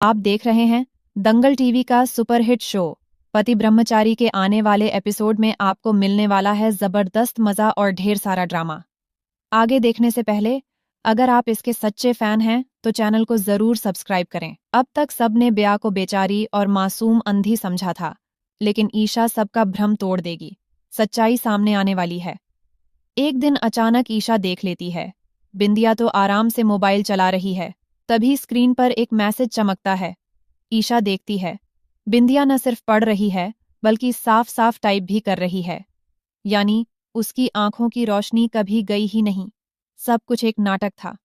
आप देख रहे हैं दंगल टीवी का सुपरहिट शो पति ब्रह्मचारी के आने वाले एपिसोड में आपको मिलने वाला है जबरदस्त मजा और ढेर सारा ड्रामा। आगे देखने से पहले अगर आप इसके सच्चे फैन हैं तो चैनल को जरूर सब्सक्राइब करें। अब तक सबने ब्या को बेचारी और मासूम अंधी समझा था, लेकिन ईशा सबका भ्रम तोड़ देगी। सच्चाई सामने आने वाली है। एक दिन अचानक ईशा देख लेती है बिंदिया तो आराम से मोबाइल चला रही है। तभी स्क्रीन पर एक मैसेज चमकता है। ईशा देखती है बिंदिया न सिर्फ पढ़ रही है बल्कि साफ साफ टाइप भी कर रही है। यानी उसकी आंखों की रोशनी कभी गई ही नहीं। सब कुछ एक नाटक था।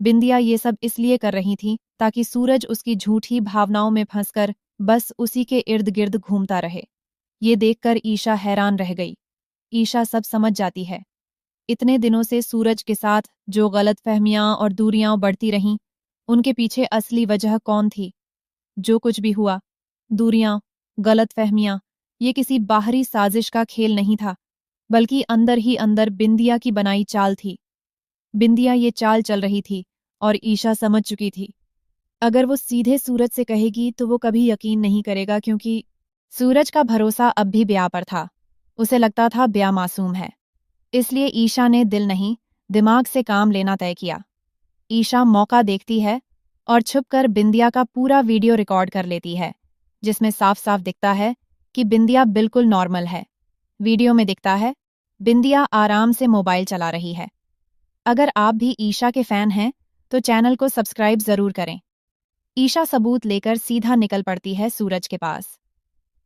बिंदिया ये सब इसलिए कर रही थी ताकि सूरज उसकी झूठी भावनाओं में फंसकर बस उसी के इर्द गिर्द घूमता रहे। ये देखकर ईशा हैरान रह गई। ईशा सब समझ जाती है। इतने दिनों से सूरज के साथ जो गलतफहमियां और दूरियां बढ़ती रहीं, उनके पीछे असली वजह कौन थी? जो कुछ भी हुआ, दूरियां, गलतफहमियां, ये किसी बाहरी साजिश का खेल नहीं था, बल्कि अंदर ही अंदर बिंदिया की बनाई चाल थी। बिंदिया ये चाल चल रही थी और ईशा समझ चुकी थी। अगर वो सीधे सूरज से कहेगी तो वो कभी यकीन नहीं करेगा, क्योंकि सूरज का भरोसा अब भी ब्या पर था। उसे लगता था ब्या मासूम है। इसलिए ईशा ने दिल नहीं, दिमाग से काम लेना तय किया। ईशा मौका देखती है और छुपकर बिंदिया का पूरा वीडियो रिकॉर्ड कर लेती है, जिसमें साफ साफ दिखता है कि बिंदिया बिल्कुल नॉर्मल है। वीडियो में दिखता है बिंदिया आराम से मोबाइल चला रही है। अगर आप भी ईशा के फैन हैं तो चैनल को सब्सक्राइब जरूर करें। ईशा सबूत लेकर सीधा निकल पड़ती है सूरज के पास।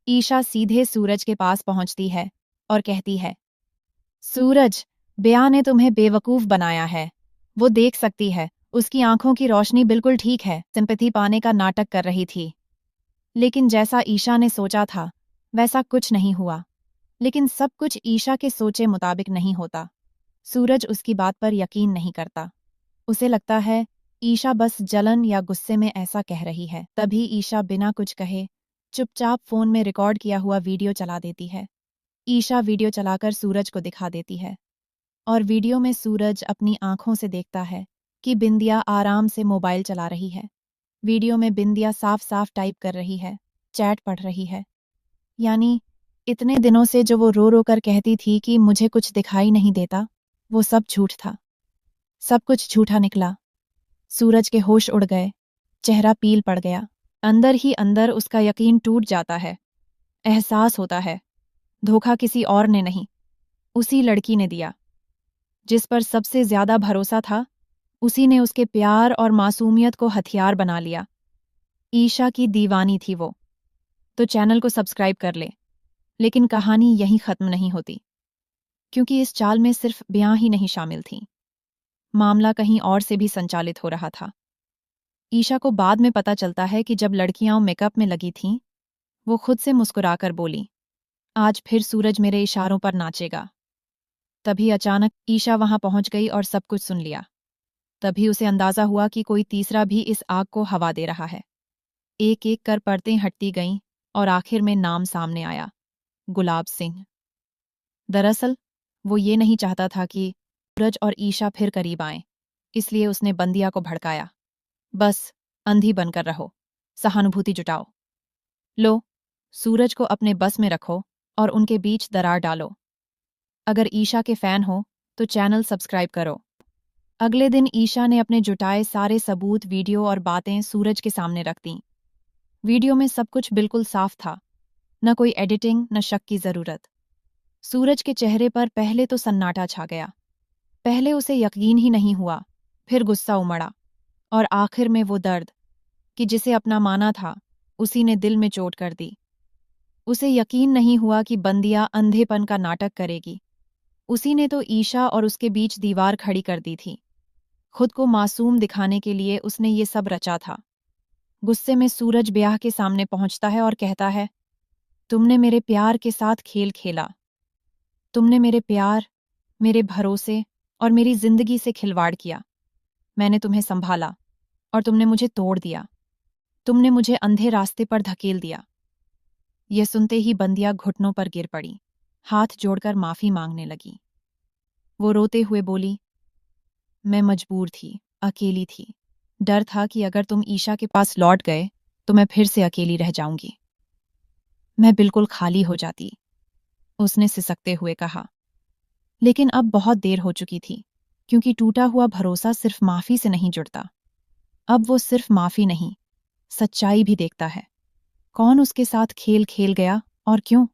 ईशा सीधे सूरज के पास पहुंचती है और कहती है, सूरज, ब्या ने तुम्हें बेवकूफ बनाया है। वो देख सकती है, उसकी आंखों की रोशनी बिल्कुल ठीक है, सिंपैथी पाने का नाटक कर रही थी। लेकिन जैसा ईशा ने सोचा था वैसा कुछ नहीं हुआ। लेकिन सब कुछ ईशा के सोचे मुताबिक नहीं होता। सूरज उसकी बात पर यकीन नहीं करता। उसे लगता है ईशा बस जलन या गुस्से में ऐसा कह रही है। तभी ईशा बिना कुछ कहे चुपचाप फोन में रिकॉर्ड किया हुआ वीडियो चला देती है। ईशा वीडियो चलाकर सूरज को दिखा देती है और वीडियो में सूरज अपनी आंखों से देखता है कि बिंदिया आराम से मोबाइल चला रही है। वीडियो में बिंदिया साफ साफ टाइप कर रही है, चैट पढ़ रही है। यानी इतने दिनों से जो वो रो रो कर कहती थी कि मुझे कुछ दिखाई नहीं देता, वो सब झूठ था। सब कुछ झूठा निकला। सूरज के होश उड़ गए, चेहरा पील पड़ गया। अंदर ही अंदर उसका यकीन टूट जाता है। एहसास होता है धोखा किसी और ने नहीं, उसी लड़की ने दिया जिस पर सबसे ज्यादा भरोसा था। उसी ने उसके प्यार और मासूमियत को हथियार बना लिया। ईशा की दीवानी थी वो। तो चैनल को सब्सक्राइब कर ले। लेकिन कहानी यहीं खत्म नहीं होती, क्योंकि इस चाल में सिर्फ ब्या ही नहीं शामिल थी। मामला कहीं और से भी संचालित हो रहा था। ईशा को बाद में पता चलता है कि जब लड़कियां मेकअप में लगी थीं, वो खुद से मुस्कुराकर बोली, आज फिर सूरज मेरे इशारों पर नाचेगा। तभी अचानक ईशा वहां पहुंच गई और सब कुछ सुन लिया। तभी उसे अंदाजा हुआ कि कोई तीसरा भी इस आग को हवा दे रहा है। एक एक कर परतें हटती गईं और आखिर में नाम सामने आया, गुलाब सिंह। दरअसल वो ये नहीं चाहता था कि सूरज और ईशा फिर करीब आएं, इसलिए उसने बंदिया को भड़काया। बस अंधी बनकर रहो, सहानुभूति जुटाओ। लो, सूरज को अपने बस में रखो और उनके बीच दरार डालो। अगर ईशा के फैन हो तो चैनल सब्सक्राइब करो। अगले दिन ईशा ने अपने जुटाए सारे सबूत, वीडियो और बातें सूरज के सामने रख दीं। वीडियो में सब कुछ बिल्कुल साफ था, न कोई एडिटिंग, न शक की जरूरत। सूरज के चेहरे पर पहले तो सन्नाटा छा गया। पहले उसे यकीन ही नहीं हुआ, फिर गुस्सा उमड़ा और आखिर में वो दर्द कि जिसे अपना माना था उसी ने दिल में चोट कर दी। उसे यकीन नहीं हुआ कि बंदिया अंधेपन का नाटक करेगी। उसी ने तो ईशा और उसके बीच दीवार खड़ी कर दी थी। खुद को मासूम दिखाने के लिए उसने ये सब रचा था। गुस्से में सूरज ब्याह के सामने पहुंचता है और कहता है, तुमने मेरे प्यार के साथ खेल खेला। तुमने मेरे प्यार, मेरे भरोसे और मेरी जिंदगी से खिलवाड़ किया। मैंने तुम्हें संभाला और तुमने मुझे तोड़ दिया। तुमने मुझे अंधे रास्ते पर धकेल दिया। यह सुनते ही बंदिया घुटनों पर गिर पड़ी, हाथ जोड़कर माफी मांगने लगी। वो रोते हुए बोली, मैं मजबूर थी, अकेली थी। डर था कि अगर तुम ईशा के पास लौट गए तो मैं फिर से अकेली रह जाऊंगी। मैं बिल्कुल खाली हो जाती, उसने सिसकते हुए कहा। लेकिन अब बहुत देर हो चुकी थी, क्योंकि टूटा हुआ भरोसा सिर्फ माफी से नहीं जुड़ता। अब वो सिर्फ माफी नहीं, सच्चाई भी देखता है। कौन उसके साथ खेल खेल गया और क्यों?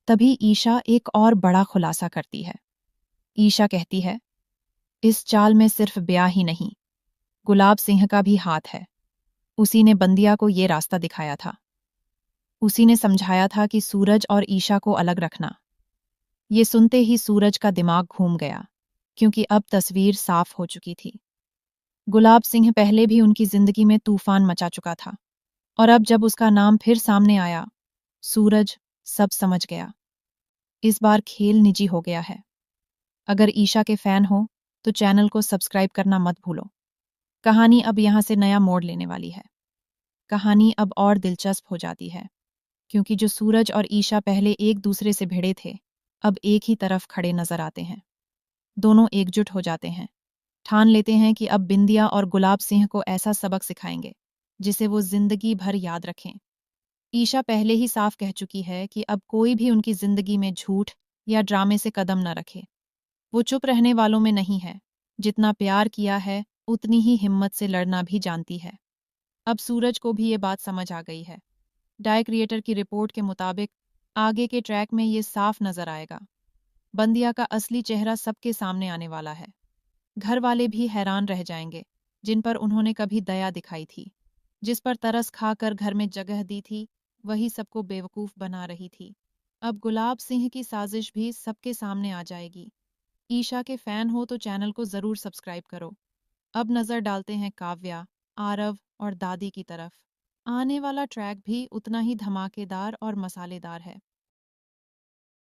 तभी ईशा एक और बड़ा खुलासा करती है। ईशा कहती है, इस चाल में सिर्फ ब्याह ही नहीं, गुलाब सिंह का भी हाथ है। उसी ने बंदिया को ये रास्ता दिखाया था। उसी ने समझाया था कि सूरज और ईशा को अलग रखना। ये सुनते ही सूरज का दिमाग घूम गया, क्योंकि अब तस्वीर साफ हो चुकी थी। गुलाब सिंह पहले भी उनकी जिंदगी में तूफान मचा चुका था, और अब जब उसका नाम फिर सामने आया, सूरज सब समझ गया। इस बार खेल निजी हो गया है। अगर ईशा के फैन हो तो चैनल को सब्सक्राइब करना मत भूलो। कहानी अब यहाँ से नया मोड़ लेने वाली है। कहानी अब और दिलचस्प हो जाती है, क्योंकि जो सूरज और ईशा पहले एक दूसरे से भिड़े थे, अब एक ही तरफ खड़े नजर आते हैं। दोनों एकजुट हो जाते हैं, ठान लेते हैं कि अब बिंदिया और गुलाब सिंह को ऐसा सबक सिखाएंगे जिसे वो जिंदगी भर याद रखें। ईशा पहले ही साफ कह चुकी है कि अब कोई भी उनकी जिंदगी में झूठ या ड्रामे से कदम न रखे। वो चुप रहने वालों में नहीं है। जितना प्यार किया है उतनी ही हिम्मत से लड़ना भी जानती है। अब सूरज को भी ये बात समझ आ गई है। डाय क्रिएटर की रिपोर्ट के मुताबिक आगे के ट्रैक में ये साफ नजर आएगा। बंदिया का असली चेहरा सबके सामने आने वाला है। घर वाले भी हैरान रह जाएंगे, जिन पर उन्होंने कभी दया दिखाई थी, जिस पर तरस खाकर घर में जगह दी थी, वही सबको बेवकूफ बना रही थी। अब गुलाब सिंह की साजिश भी सबके सामने आ जाएगी। ईशा के फैन हो तो चैनल को जरूर सब्सक्राइब करो। अब नजर डालते हैं काव्या, आरव और दादी की तरफ। आने वाला ट्रैक भी उतना ही धमाकेदार और मसालेदार है।